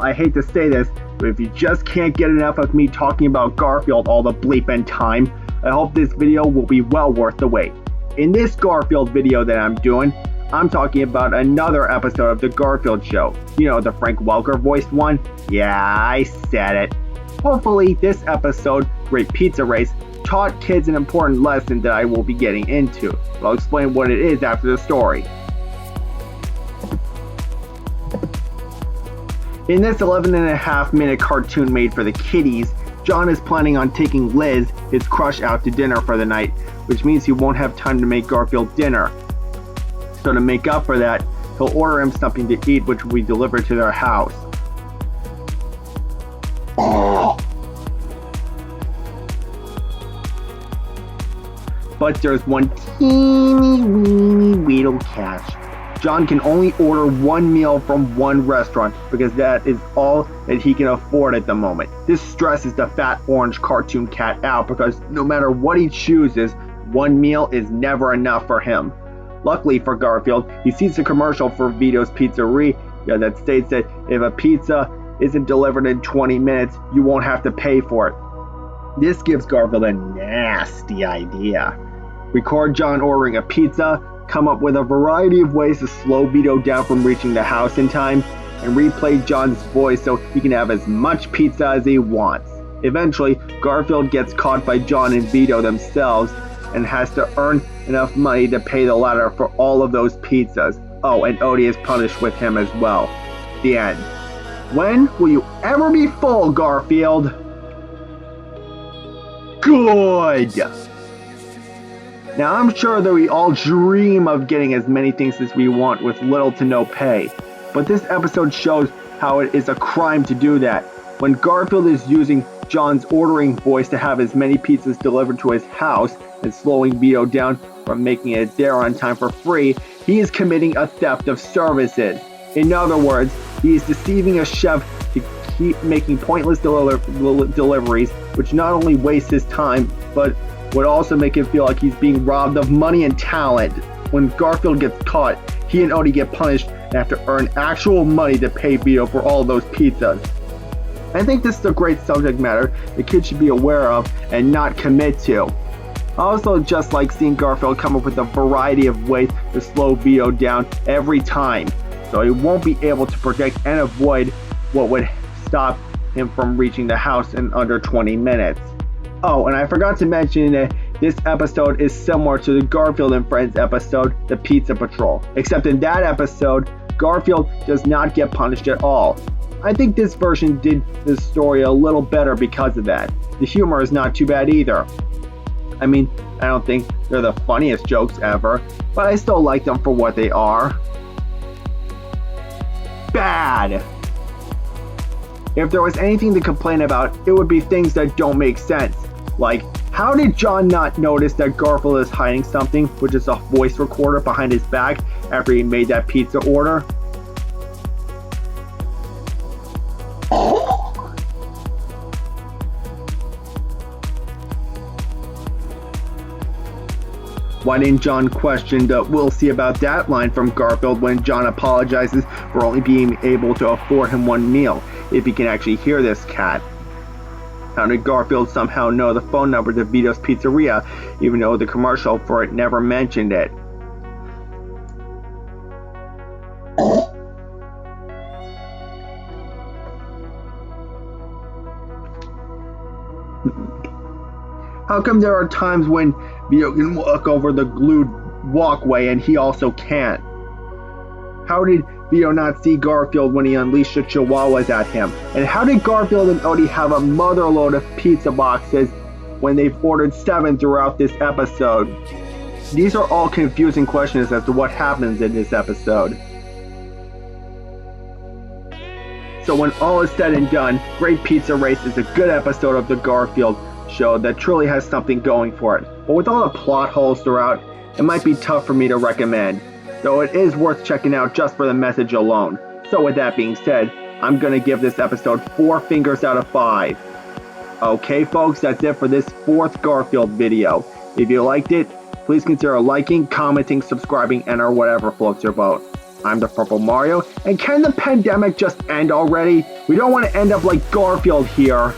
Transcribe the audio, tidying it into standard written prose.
I hate to say this, but if you just can't get enough of me talking about Garfield all the bleeping time, I hope this video will be well worth the wait. In this Garfield video that I'm doing, I'm talking about another episode of The Garfield Show. You know, the Frank Welker voiced one? Yeah, I said it. Hopefully, this episode, Great Pizza Race, taught kids an important lesson that I will be getting into. But I'll explain what it is after the story. In this 11.5-minute cartoon made for the kiddies, John is planning on taking Liz, his crush, out to dinner for the night, which means he won't have time to make Garfield dinner. So to make up for that, he'll order him something to eat which will be delivered to their house. But there's one teeny weeny little catch. John can only order one meal from one restaurant because that is all that he can afford at the moment. This stresses the fat orange cartoon cat out because no matter what he chooses, one meal is never enough for him. Luckily for Garfield, he sees a commercial for Vito's Pizzeria that states that if a pizza isn't delivered in 20 minutes, you won't have to pay for it. This gives Garfield a nasty idea. Record John ordering a pizza, come up with a variety of ways to slow Vito down from reaching the house in time, and replay John's voice so he can have as much pizza as he wants. Eventually, Garfield gets caught by John and Vito themselves and has to earn enough money to pay the latter for all of those pizzas. Oh, and Odie is punished with him as well. The end. When will you ever be full, Garfield? Good! Now, I'm sure that we all dream of getting as many things as we want with little to no pay, but this episode shows how it is a crime to do that. When Garfield is using John's ordering voice to have as many pizzas delivered to his house and slowing Vito down from making it there on time for free, he is committing a theft of services. In other words, he is deceiving a chef to keep making pointless deliveries, which not only wastes his time, but would also make him feel like he's being robbed of money and talent. When Garfield gets caught, he and Odie get punished and have to earn actual money to pay Vito for all those pizzas. I think this is a great subject matter the kids should be aware of and not commit to. I also just like seeing Garfield come up with a variety of ways to slow Vito down every time, so he won't be able to predict and avoid what would stop him from reaching the house in under 20 minutes. Oh, and I forgot to mention that this episode is similar to the Garfield and Friends episode, The Pizza Patrol. Except in that episode, Garfield does not get punished at all. I think this version did the story a little better because of that. The humor is not too bad either. I mean, I don't think they're the funniest jokes ever, but I still like them for what they are. Bad! If there was anything to complain about, it would be things that don't make sense. Like, how did John not notice that Garfield is hiding something, which is a voice recorder behind his back after he made that pizza order? Why didn't John question the "we'll see about that" line from Garfield when John apologizes for only being able to afford him one meal, if he can actually hear this cat? How did Garfield somehow know the phone number to Vito's Pizzeria, even though the commercial for it never mentioned it? How come there are times when Vito can walk over the glued walkway and he also can't? How did Vito not see Garfield when he unleashed the chihuahuas at him? And how did Garfield and Odie have a motherload of pizza boxes when they've ordered 7 throughout this episode? These are all confusing questions as to what happens in this episode. So when all is said and done, Great Pizza Race is a good episode of The Garfield Show that truly has something going for it. But with all the plot holes throughout, it might be tough for me to recommend, though it is worth checking out just for the message alone. So with that being said, I'm gonna give this episode 4 fingers out of 5. Okay folks, that's it for this 4th Garfield video. If you liked it, please consider liking, commenting, subscribing, and or whatever floats your boat. I'm the Purple Mario, and can the pandemic just end already? We don't want to end up like Garfield here.